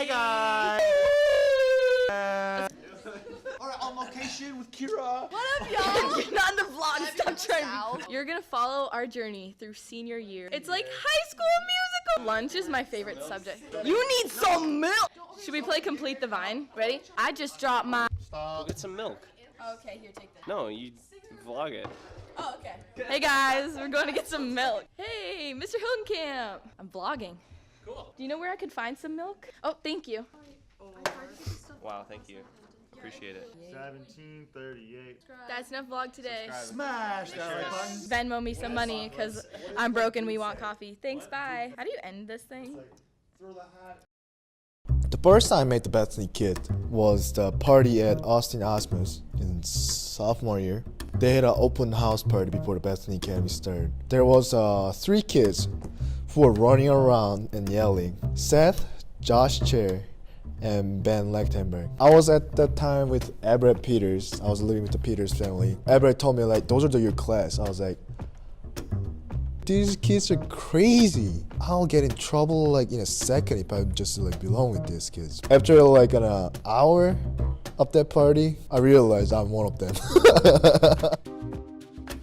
guys. Alright, on location with Kyra. What up, y'all? You're not in the vlog. Stop trying. You're gonna follow our journey through senior year. It's like High School Musical. Lunch is my favorite subject. You need some milk. Should we play Complete the Vine? Ready? I just dropped my. Go get some milk. Okay, here, take that. No, you vlog it. Oh, okay. Hey guys, we're going to get some milk. Hey, Mr. Hildenkamp. I'm vlogging. Cool. Do you know where I could find some milk? Oh, thank you. Wow, thank you. Appreciate it. 1738. That's enough vlog today. Smash that like button. Venmo me some money because I'm broke and we want coffee. Thanks, bye. How do you end this thing? The first time I met the Bethany kid was the party at Austin Osmus in sophomore year. They had an open house party before the Bethany Academy started. There was 3 kids who were running around and yelling. Seth, Josh Kjer, and Ben Lechtenberg. I was at that time with Seth Peters. I was living with the Peters family. Seth told me like, those are your class. I was like, these kids are crazy. I'll get in trouble like in a second if I just like belong with these kids. After like an hour of that party, I realized I'm one of them.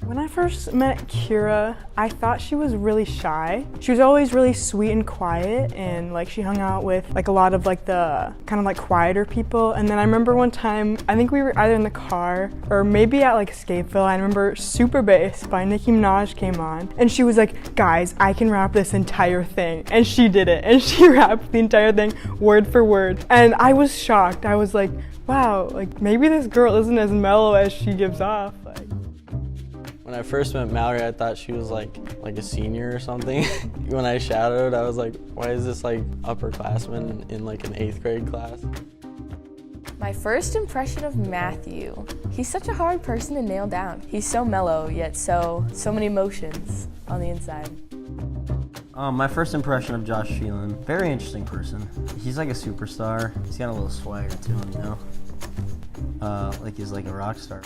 When I first met Kyra, I thought she was really shy. She was always really sweet and quiet, and like she hung out with like a lot of like the kind of like quieter people. And then I remember one time, I think we were either in the car or maybe at like Skateville. I remember Super Bass by Nicki Minaj came on, and she was like, guys, I can rap this entire thing. And she did it, and she rapped the entire thing word for word. And I was shocked. I was like, wow, like maybe this girl isn't as mellow as she gives off. Like, when I first met Mallory, I thought she was like a senior or something. When I shadowed, I was like, why is this like upperclassman in like an 8th grade class? My first impression of Matthew. He's such a hard person to nail down. He's so mellow, yet so many emotions on the inside. My first impression of Josh Feland, very interesting person. He's like a superstar. He's got a little swagger to him, you know? Like he's like a rock star.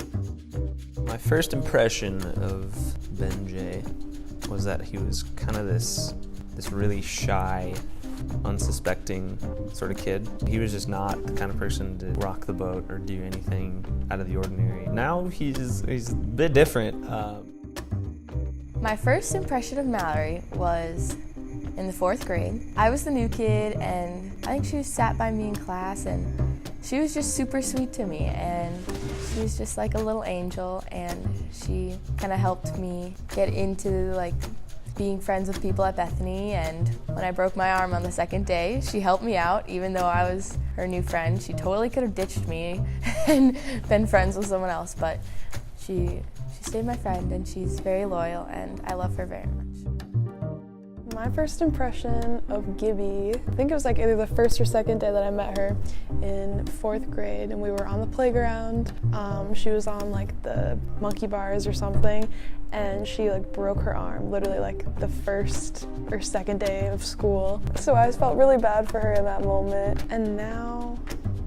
My first impression of Ben J was that he was kind of this really shy, unsuspecting sort of kid. He was just not the kind of person to rock the boat or do anything out of the ordinary. Now he's a bit different. My first impression of Mallory was in the 4th grade. I was the new kid, and I think she sat by me in class, and she was just super sweet to me, and she was just like a little angel, and she kind of helped me get into like being friends with people at Bethany. And when I broke my arm on the 2nd day, she helped me out, even though I was her new friend. She totally could have ditched me and been friends with someone else, but she stayed my friend, and she's very loyal, and I love her very much. My first impression of Gibby, I think it was like either the 1st or 2nd day that I met her in 4th grade, and we were on the playground. She was on like the monkey bars or something, and she like broke her arm literally like the 1st or 2nd day of school. So I felt really bad for her in that moment. And now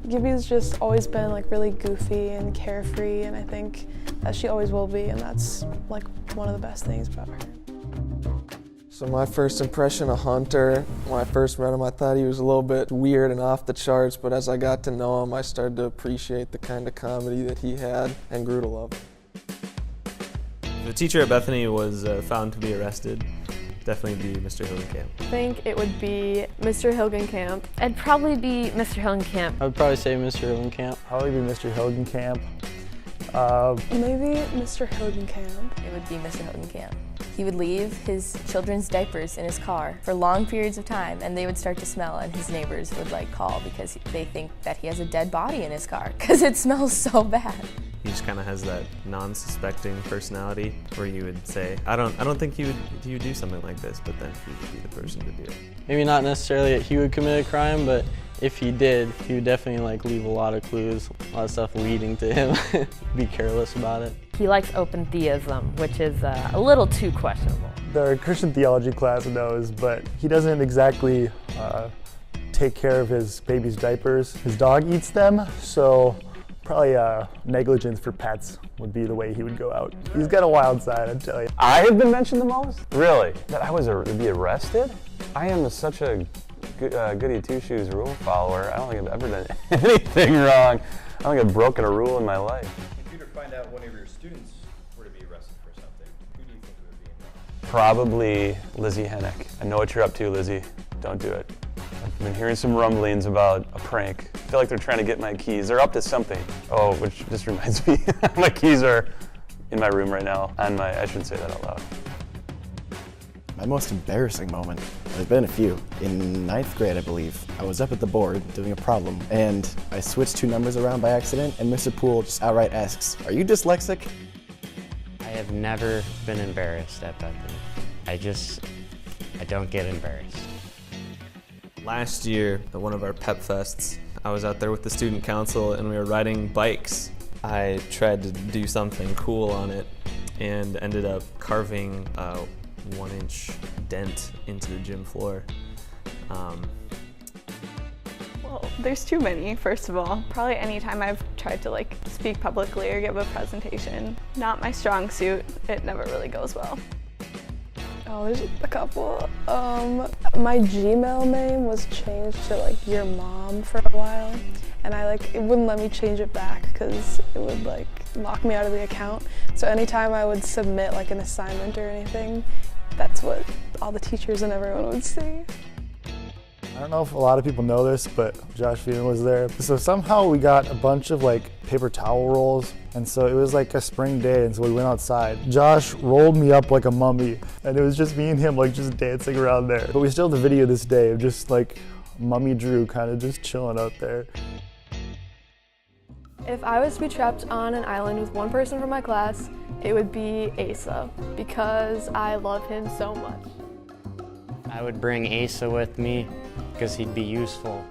Gibby's just always been like really goofy and carefree, and I think that she always will be, and that's like one of the best things about her. So my first impression of Hunter, when I first met him, I thought he was a little bit weird and off the charts, but as I got to know him, I started to appreciate the kind of comedy that he had and grew to love him. The teacher at Bethany was found to be arrested. Definitely be Mr. Hildenkamp. I think it would be Mr. Hildenkamp. It'd probably be Mr. Hildenkamp. I would probably say Mr. Hildenkamp. Probably be Mr. Hildenkamp. Maybe Mr. Hildenkamp. It would be Mr. Hildenkamp. He would leave his children's diapers in his car for long periods of time, and they would start to smell, and his neighbors would like call because they think that he has a dead body in his car because it smells so bad. He just kind of has that non-suspecting personality where you would say, I don't think he would do something like this, but then he would be the person to do it. Maybe not necessarily that he would commit a crime, but if he did, he would definitely like leave a lot of clues, a lot of stuff leading to him. Be careless about it. He likes open theism, which is a little too questionable. The Christian theology class knows, but he doesn't exactly take care of his baby's diapers. His dog eats them, so probably negligence for pets would be the way he would go out. He's got a wild side, I tell you. I have been mentioned the most? Really? That I was to be arrested? I am such a goody two-shoes rule follower. I don't think I've ever done anything wrong. I don't think I've broken a rule in my life. If you were to find out one of your students were to be arrested for something, who do you think it would be involved? Probably Lizzie Hennek. I know what you're up to, Lizzie. Don't do it. I've been hearing some rumblings about a prank. I feel like they're trying to get my keys. They're up to something. Oh, which just reminds me, my keys are in my room right now. I shouldn't say that out loud. My most embarrassing moment, there's been a few. In 9th grade, I believe, I was up at the board doing a problem, and I switched 2 numbers around by accident, and Mr. Poole just outright asks, "Are you dyslexic?" I have never been embarrassed at Bethany. I don't get embarrassed. Last year, at one of our pep fests, I was out there with the student council and we were riding bikes. I tried to do something cool on it and ended up carving a 1-inch dent into the gym floor. Well, there's too many, first of all. Probably any time I've tried to speak publicly or give a presentation. Not my strong suit. It never really goes well. Oh, there's a couple. My Gmail name was changed to your mom for a while, and it wouldn't let me change it back because it would lock me out of the account. So anytime I would submit an assignment or anything, that's what all the teachers and everyone would see. I don't know if a lot of people know this, but Josh Feland was there. So somehow we got a bunch of paper towel rolls, and so it was a spring day, and so we went outside. Josh rolled me up like a mummy, and it was just me and him just dancing around there. But we still have the video this day of just Mummy Drew kind of just chilling out there. If I was to be trapped on an island with one person from my class, it would be Asa, because I love him so much. I would bring Asa with me because he'd be useful.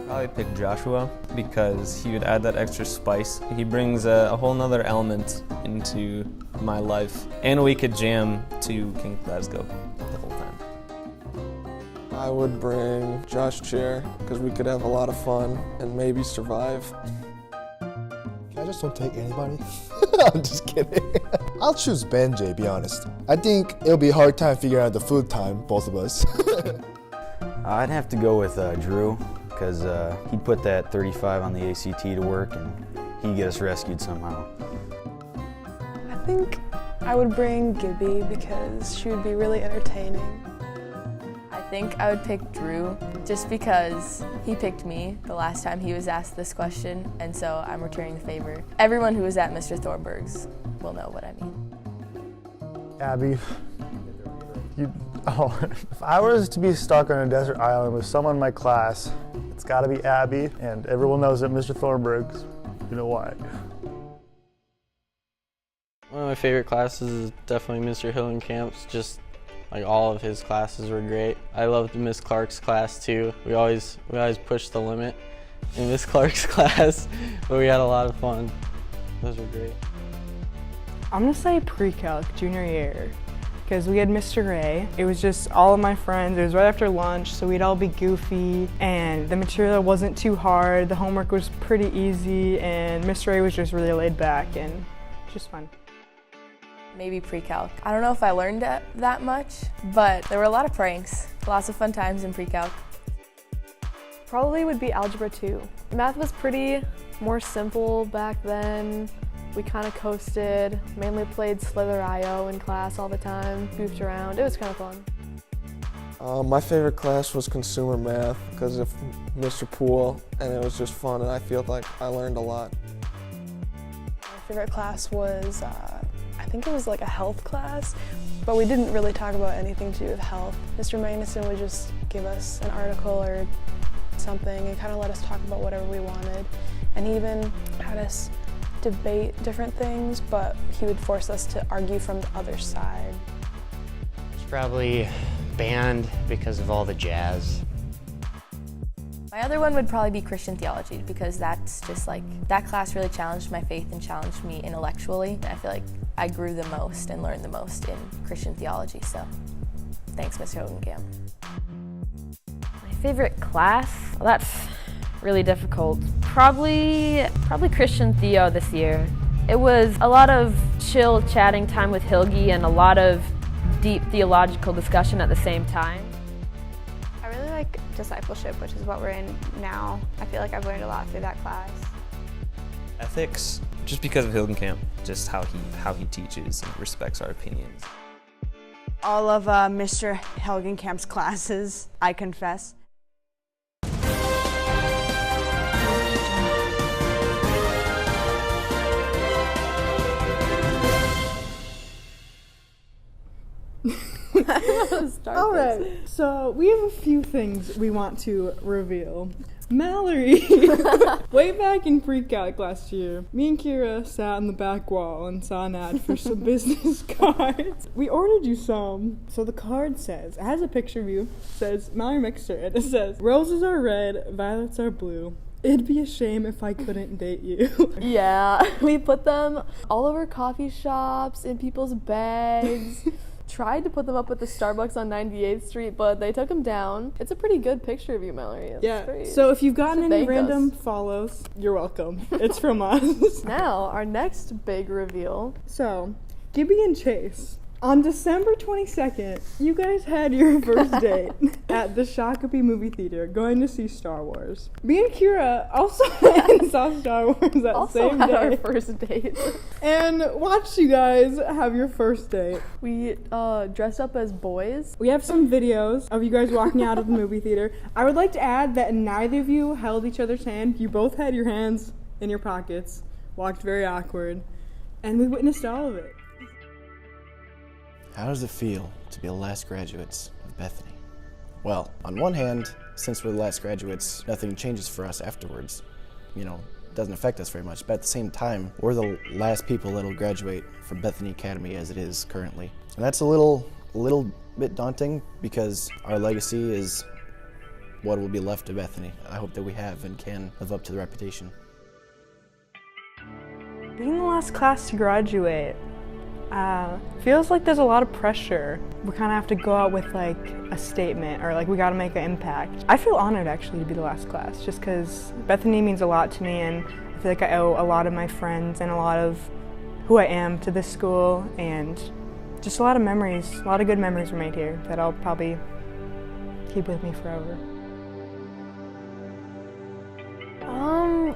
Probably pick Joshua because he would add that extra spice. He brings a whole nother element into my life. And we could jam to King Glasgow the whole time. I would bring Kjer because we could have a lot of fun and maybe survive. I just don't take anybody. I'm just kidding. I'll choose Benjay, be honest. I think it'll be a hard time figuring out the food time, both of us. I'd have to go with Drew, because he'd put that 35 on the ACT to work and he'd get us rescued somehow. I think I would bring Gibby because she would be really entertaining. I think I would pick Drew just because he picked me the last time he was asked this question, and so I'm returning the favor. Everyone who was at Mr. Thornburg's will know what I mean. Abby, if I was to be stuck on a desert island with someone in my class, it's gotta be Abby, and everyone knows at Mr. Thornburg's, you know why. One of my favorite classes is definitely Mr. Hillenkamp's. Just all of his classes were great. I loved Miss Clark's class too. We always pushed the limit in Miss Clark's class, but we had a lot of fun. Those were great. I'm gonna say pre-calc junior year, because we had Mr. Ray. It was just all of my friends. It was right after lunch, so we'd all be goofy, and the material wasn't too hard. The homework was pretty easy, and Mr. Ray was just really laid back and just fun. Maybe pre-calc. I don't know if I learned that much, but there were a lot of pranks. Lots of fun times in pre-calc. Probably would be Algebra 2. Math was pretty more simple back then. We kind of coasted, mainly played Slither.io in class all the time, goofed around. It was kind of fun. My favorite class was consumer math because of Mr. Poole, and it was just fun, and I feel like I learned a lot. My favorite class was, I think it was a health class, but we didn't really talk about anything to do with health. Mr. Magnuson would just give us an article or something and kind of let us talk about whatever we wanted. And he even had us debate different things, but he would force us to argue from the other side. It's probably band because of all the jazz. My other one would probably be Christian theology because that's just that class really challenged my faith and challenged me intellectually. I feel like I grew the most and learned the most in Christian theology, so thanks, Mr. Hillenkamp. My favorite class? Well, that's really difficult. Probably Christian Theo this year. It was a lot of chill chatting time with Hilgi and a lot of deep theological discussion at the same time. I really like discipleship, which is what we're in now. I feel like I've learned a lot through that class. Ethics, just because of Hilgen Camp, just how he teaches and respects our opinions. All of Mr. Helgenkamp's classes, I confess. All right, so we have a few things we want to reveal. Mallory, way back in pre-calc last year, me and Kyra sat on the back wall and saw an ad for some business cards. We ordered you some. So the card says, it has a picture of you, says Mallory Mixter, and it says, roses are red, violets are blue. It'd be a shame if I couldn't date you. Yeah, we put them all over coffee shops, in people's bags. Tried to put them up at the Starbucks on 98th Street, but they took them down. It's a pretty good picture of you, Mallory. It's great. So if you've gotten any Thank random us. follows, you're welcome. It's from us. Now, our next big reveal. So, Gibby and Chase, on December 22nd, you guys had your first date at the Shakopee movie theater going to see Star Wars. Me and Kyra also went and saw Star Wars that Also same had day. our first date. And watched you guys have your first date. We dressed up as boys. We have some videos of you guys walking out of the movie theater. I would like to add that neither of you held each other's hand. You both had your hands in your pockets, walked very awkward, and we witnessed all of it. How does it feel to be the last graduates of Bethany? Well, on one hand, since we're the last graduates, nothing changes for us afterwards. You know, it doesn't affect us very much, but at the same time, we're the last people that'll graduate from Bethany Academy as it is currently. And that's a little bit daunting because our legacy is what will be left of Bethany. I hope that we have and can live up to the reputation. Being the last class to graduate feels like there's a lot of pressure. We kind of have to go out with like a statement or like we got to make an impact. I feel honored actually to be the last class just because Bethany means a lot to me and I feel like I owe a lot of my friends and a lot of who I am to this school and just a lot of memories, a lot of good memories were made here that I'll probably keep with me forever.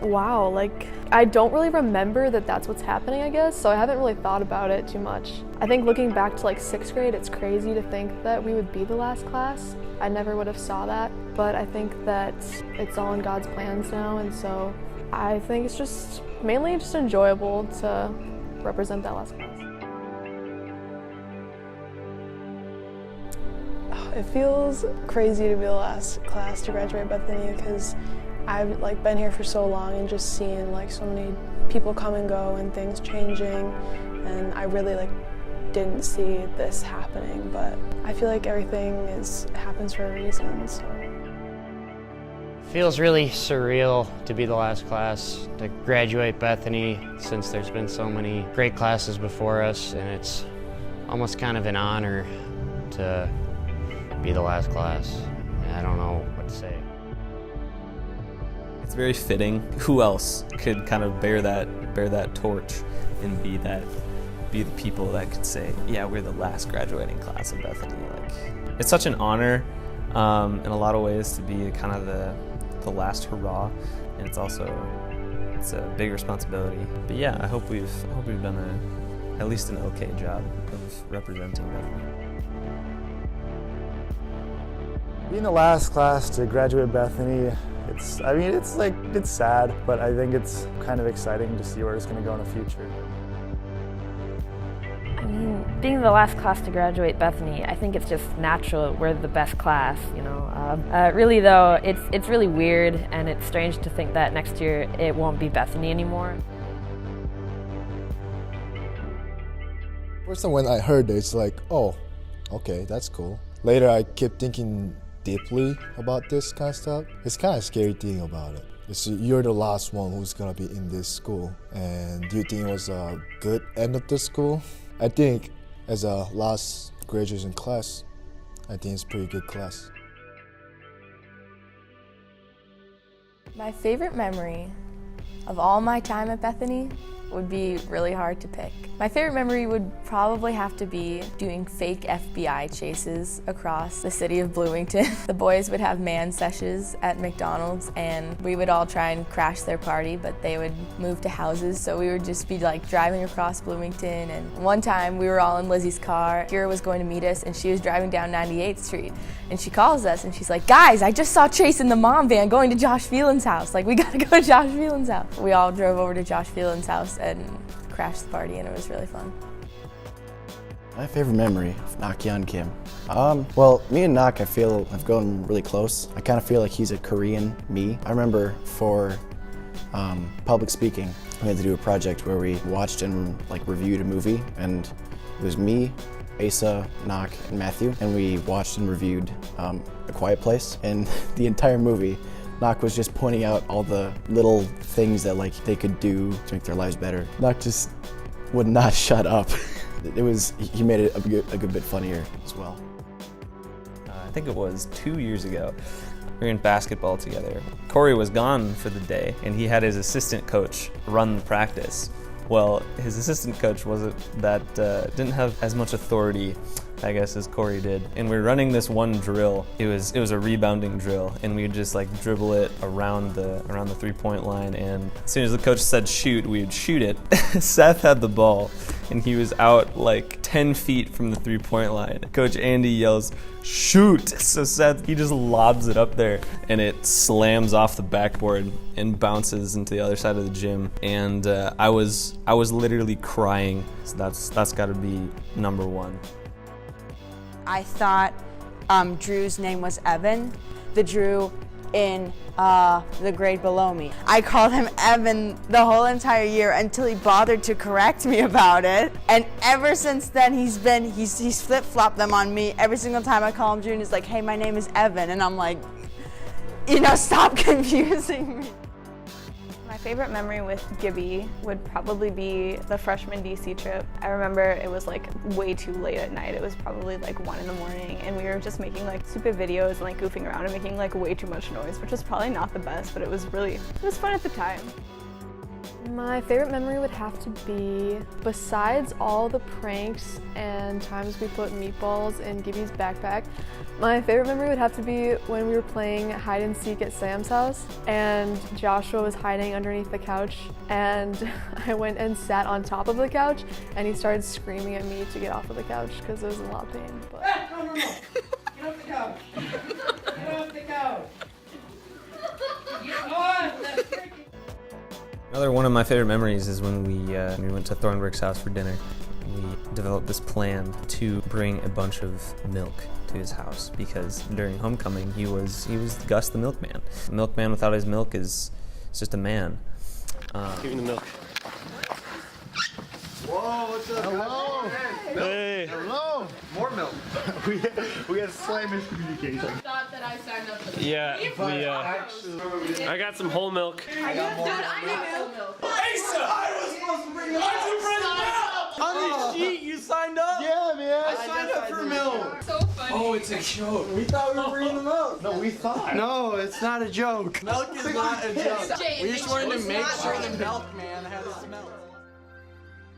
Wow, like, I don't really remember that that's what's happening, I guess, so I haven't really thought about it too much. I think looking back to like 6th grade, it's crazy to think that we would be the last class. I never would have saw that, but I think that it's all in God's plans now, and so I think it's just mainly just enjoyable to represent that last class. It feels crazy to be the last class to graduate Bethany because I've like been here for so long and just seeing like so many people come and go and things changing, and I really like didn't see this happening, but I feel like everything happens for a reason. So. Feels really surreal to be the last class to graduate Bethany since there's been so many great classes before us, and it's almost kind of an honor to be the last class. I don't know what to say. It's very fitting. Who else could kind of bear that torch and be the people that could say, yeah, we're the last graduating class of Bethany. Like, it's such an honor in a lot of ways to be kind of the last hurrah, and it's a big responsibility. But yeah, I hope we've done at least an okay job of representing Bethany. Being the last class to graduate Bethany, it's sad, but I think it's kind of exciting to see where it's going to go in the future. I mean, being the last class to graduate Bethany, I think it's just natural. We're the best class, you know. Really though, it's really weird and it's strange to think that next year it won't be Bethany anymore. First time when I heard it, it's like, oh, okay, that's cool. Later I kept thinking deeply about this kind of stuff. It's kind of a scary thing about it. You're the last one who's gonna be in this school, and do you think it was a good end of the school? I think as a last graduation class, I think it's a pretty good class. My favorite memory of all my time at Bethany would be really hard to pick. My favorite memory would probably have to be doing fake FBI chases across the city of Bloomington. The boys would have man sessions at McDonald's and we would all try and crash their party, but they would move to houses, so we would just be like driving across Bloomington. And one time we were all in Lizzie's car. Kyra was going to meet us and she was driving down 98th Street and she calls us and she's like, guys, I just saw Chase in the mom van going to Josh Feland's house. Like, we gotta go to Josh Feland's house. We all drove over to Josh Feland's house and crashed the party and it was really fun. My favorite memory of Nakhyeon Kim. Well, me and Nak, I feel have grown really close. I kind of feel like he's a Korean me. I remember for public speaking, we had to do a project where we watched and like reviewed a movie, and it was me, Asa, Nak, and Matthew, and we watched and reviewed A Quiet Place, and the entire movie, Nak was just pointing out all the little things that like they could do to make their lives better. Nak just would not shut up. He made it a good bit funnier as well. I think it was 2 years ago. We were in basketball together. Corey was gone for the day and he had his assistant coach run the practice. Well, his assistant coach didn't have as much authority, I guess, as Corey did. And we were running this one drill. It was a rebounding drill, and we would just like dribble it around the 3-point line. And as soon as the coach said shoot, we would shoot it. Seth had the ball, and he was out like 10 feet from the 3-point line. Coach Andy yells, "Shoot!" So Seth, he just lobs it up there, and it slams off the backboard and bounces into the other side of the gym. And I was literally crying. So that's got to be number one. I thought Drew's name was Evan, the Drew in the grade below me. I called him Evan the whole entire year until he bothered to correct me about it. And ever since then, he's flip-flopped them on me. Every single time I call him Drew, and he's like, hey, my name is Evan. And I'm like, stop confusing me. My favorite memory with Gibby would probably be the freshman DC trip. I remember it was like way too late at night. It was probably like 1 in the morning and we were just making like stupid videos and like goofing around and making like way too much noise, which was probably not the best, but it was fun at the time. My favorite memory would have to be, besides all the pranks and times we put meatballs in Gibby's backpack, my favorite memory would have to be when we were playing hide and seek at Sam's house and Joshua was hiding underneath the couch and I went and sat on top of the couch and he started screaming at me to get off of the couch because it was in a lot of pain. But... No. Get off the couch. Get off the couch. Get on the freaking... Another one of my favorite memories is when we went to Thornburg's house for dinner. We developed this plan to bring a bunch of milk to his house because during homecoming he was Gus the milkman. A milkman without his milk is just a man. Give me the milk. Whoa, what's up? Hello. Hey. Hello. More milk. we had slight miscommunication. Thought that I signed up for this. Yeah, I got some whole milk. I got more. Asa! I was supposed to bring milk. On the sheet, you signed up? Yeah, man. I signed up for milk. So funny. Oh, it's a joke. We thought we were bringing the milk. No, we thought. No, it's not a joke. Milk is not a joke. We just wanted to make sure the milkman had his milk.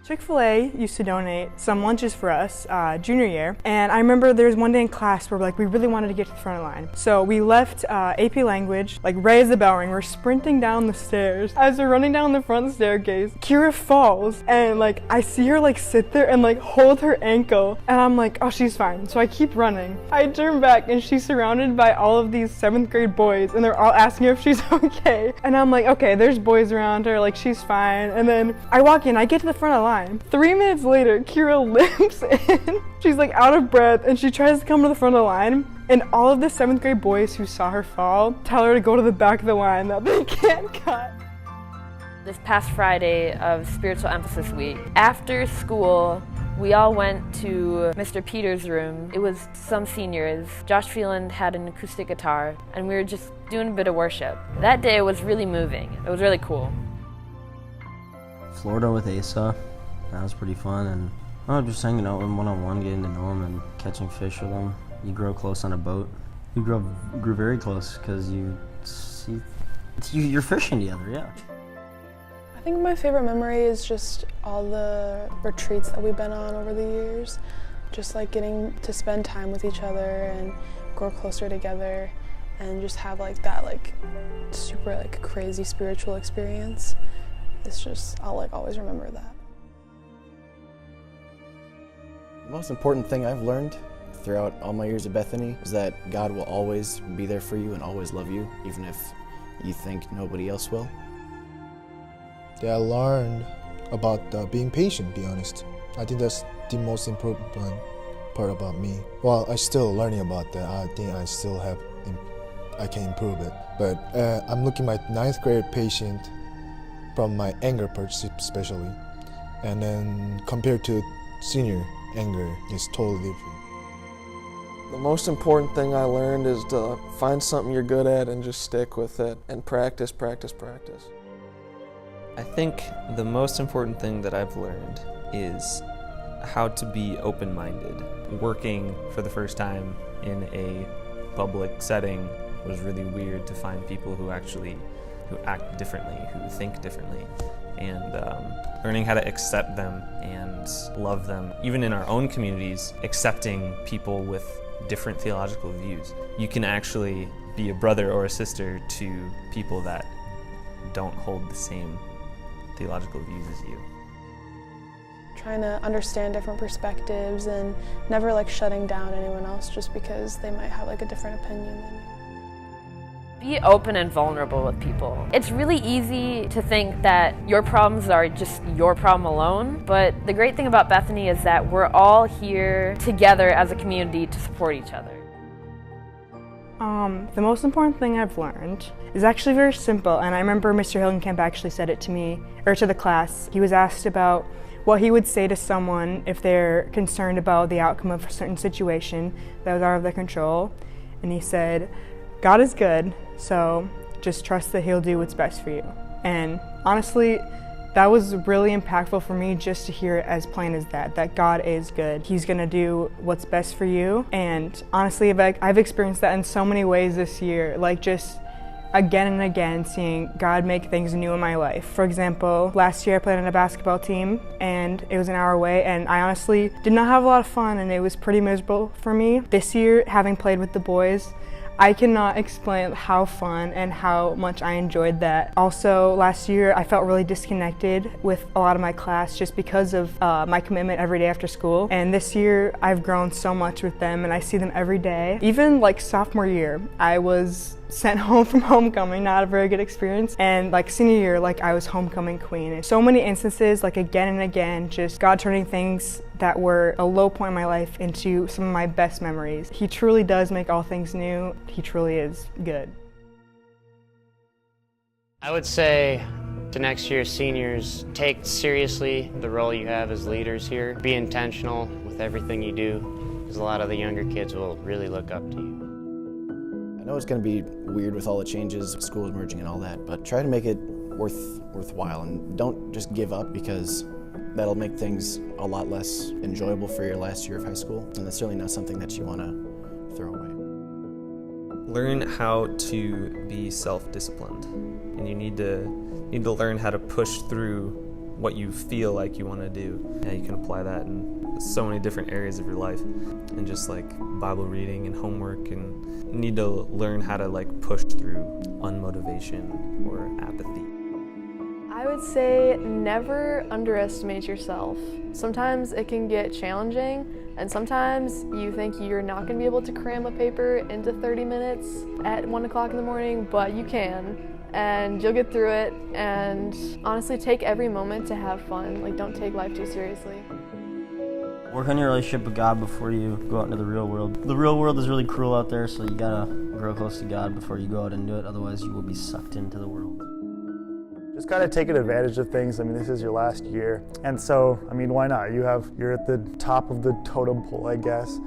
Chick-fil-A used to donate some lunches for us junior year, and I remember there was one day in class where we really wanted to get to the front line. So we left AP Language, like right as the bell rang, we're sprinting down the stairs. As we're running down the front staircase, Kyra falls, and I see her sit there and hold her ankle, and I'm like, oh, she's fine. So I keep running. I turn back and she's surrounded by all of these 7th grade boys, and they're all asking her if she's okay. And I'm like, okay, there's boys around her, she's fine. And then I walk in, I get to the front of the line. 3 minutes later, Kyra limps in. She's out of breath and she tries to come to the front of the line. And all of the 7th grade boys who saw her fall tell her to go to the back of the line that they can't cut. This past Friday of Spiritual Emphasis Week, after school, we all went to Mr. Peters' room. It was some seniors. Josh Feland had an acoustic guitar and we were just doing a bit of worship. That day was really moving. It was really cool. Florida with Asa. That was pretty fun, and just hanging out with him one-on-one, getting to know him and catching fish with him. You grow close on a boat. You grew very close because you're fishing together, yeah. My think my favorite memory is just all the retreats that we've been on over the years. Just like getting to spend time with each other and grow closer together and just have like that like super like crazy spiritual experience. It's just, I'll like always remember that. The most important thing I've learned throughout all my years at Bethany is that God will always be there for you and always love you, even if you think nobody else will. Yeah, I learned about being patient, to be honest. I think that's the most important part about me. Well, I'm still learning about that. I think I can improve it. But I'm looking at my 9th grade patient from my anger part especially. And then compared to senior anger, it's totally different. The most important thing I learned is to find something you're good at and just stick with it and practice, practice, practice. I think the most important thing that I've learned is how to be open-minded. Working for the first time in a public setting was really weird to find people who act differently, who think differently, and learning how to accept them and love them. Even in our own communities, accepting people with different theological views. You can actually be a brother or a sister to people that don't hold the same theological views as you. Trying to understand different perspectives and never like shutting down anyone else just because they might have like a different opinion than you. Be open and vulnerable with people. It's really easy to think that your problems are just your problem alone, but the great thing about Bethany is that we're all here together as a community to support each other. The most important thing I've learned is actually very simple, and I remember Mr. Hillenkamp actually said it to me, or to the class. He was asked about what he would say to someone if they're concerned about the outcome of a certain situation that was out of their control, and he said, God is good, so just trust that He'll do what's best for you. And honestly, that was really impactful for me just to hear it as plain as that God is good. He's gonna do what's best for you. And honestly, I've experienced that in so many ways this year, like just again and again seeing God make things new in my life. For example, last year I played on a basketball team and it was an hour away, and I honestly did not have a lot of fun and it was pretty miserable for me. This year, having played with the boys, I cannot explain how fun and how much I enjoyed that. Also, last year I felt really disconnected with a lot of my class just because of my commitment every day after school. And this year I've grown so much with them and I see them every day. Even like sophomore year, I was sent home from homecoming, not a very good experience. And like senior year, like I was homecoming queen. And so many instances, like again and again, just God turning things that were a low point in my life into some of my best memories. He truly does make all things new. He truly is good. I would say to next year's seniors, take seriously the role you have as leaders here. Be intentional with everything you do, because a lot of the younger kids will really look up to you. I know it's going to be weird with all the changes, schools merging and all that, but try to make it worthwhile and don't just give up, because that'll make things a lot less enjoyable for your last year of high school, and that's certainly not something that you want to throw away. Learn how to be self-disciplined, and you need to learn how to push through what you feel like you want to do. Yeah, you can apply that in so many different areas of your life, and just like Bible reading and homework, and you need to learn how to like push through unmotivation or apathy. I would say never underestimate yourself. Sometimes it can get challenging, and sometimes you think you're not going to be able to cram a paper into 30 minutes at 1 o'clock in the morning, but you can, and you'll get through it. And honestly, take every moment to have fun. Like, don't take life too seriously. Work on your relationship with God before you go out into the real world. The real world is really cruel out there, so you gotta grow close to God before you go out and do it, otherwise you will be sucked into the world. Just kind of taking advantage of things. I mean, this is your last year, and so, I mean, why not? You're at the top of the totem pole, I guess,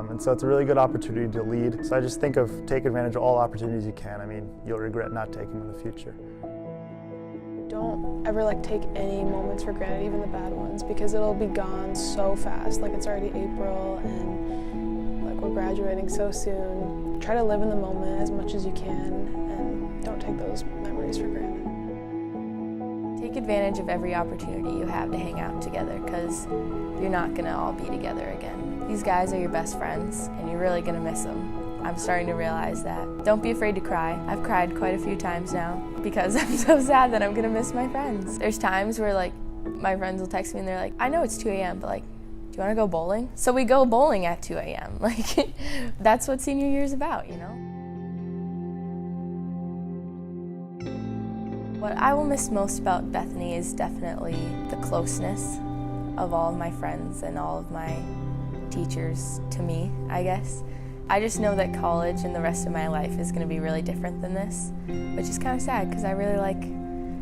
and so it's a really good opportunity to lead. So I just think of take advantage of all opportunities you can. I mean, you'll regret not taking them in the future. Don't ever like take any moments for granted, even the bad ones, because it'll be gone so fast. Like it's already April and like we're graduating so soon. Try to live in the moment as much as you can and don't take those memories for granted. Take take advantage of every opportunity you have to hang out together, because you're not going to all be together again. These guys are your best friends, and you're really going to miss them. I'm starting to realize that. Don't be afraid to cry. I've cried quite a few times now because I'm so sad that I'm going to miss my friends. There's times where like my friends will text me and they're like, I know it's 2 a.m., but like, do you want to go bowling? So we go bowling at 2 a.m. Like, that's what senior year is about, you know? What I will miss most about Bethany is definitely the closeness of all of my friends and all of my teachers to me, I guess. I just know that college and the rest of my life is going to be really different than this, which is kind of sad because I really like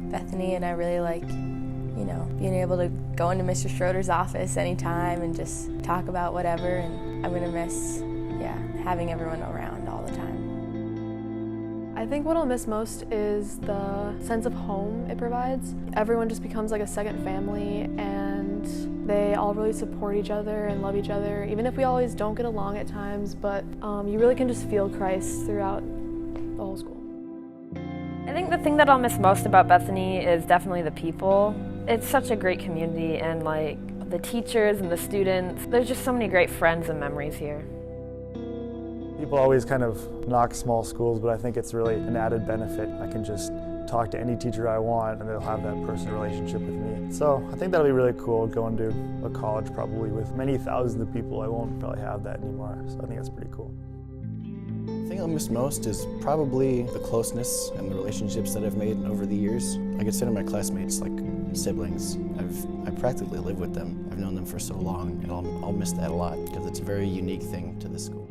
Bethany and I really like, you know, being able to go into Mr. Schroeder's office anytime and just talk about whatever, and I'm going to miss, having everyone around all the time. I think what I'll miss most is the sense of home it provides. Everyone just becomes like a second family, and they all really support each other and love each other, even if we always don't get along at times, but you really can just feel Christ throughout the whole school. I think the thing that I'll miss most about Bethany is definitely the people. It's such a great community, and like the teachers and the students, there's just so many great friends and memories here. People always kind of knock small schools, but I think it's really an added benefit. I can just talk to any teacher I want and they'll have that personal relationship with me. So I think that'll be really cool, going to a college probably with many thousands of people. I won't probably have that anymore, so I think that's pretty cool. The thing I'll miss most is probably the closeness and the relationships that I've made over the years. I consider my classmates like siblings. I practically live with them. I've known them for so long, and I'll miss that a lot because it's a very unique thing to this school.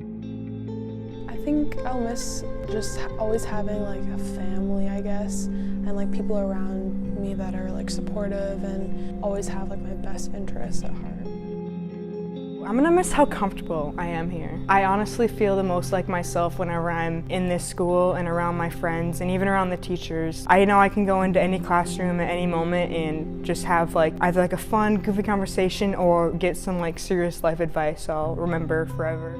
I think I'll miss just always having like a family, I guess, and like people around me that are like supportive and always have like my best interests at heart. I'm gonna miss how comfortable I am here. I honestly feel the most like myself whenever I'm in this school and around my friends and even around the teachers. I know I can go into any classroom at any moment and just have like either like a fun, goofy conversation or get some like serious life advice I'll remember forever.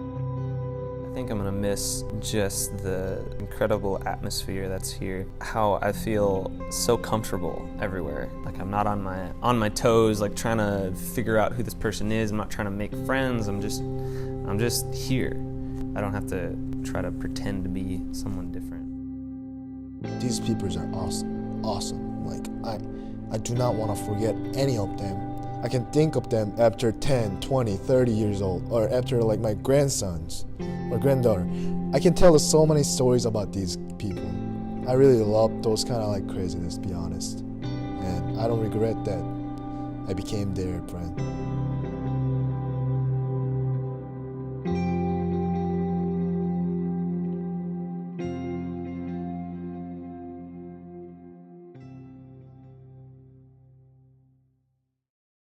I think I'm gonna miss just the incredible atmosphere that's here. How I feel so comfortable everywhere. Like I'm not on my toes, like trying to figure out who this person is. I'm not trying to make friends. I'm just here. I don't have to try to pretend to be someone different. These people are awesome. Like I do not want to forget any of them. I can think of them after 10, 20, 30 years old, or after like my grandsons or granddaughter. I can tell so many stories about these people. I really love those kind of like craziness, to be honest. And I don't regret that I became their friend.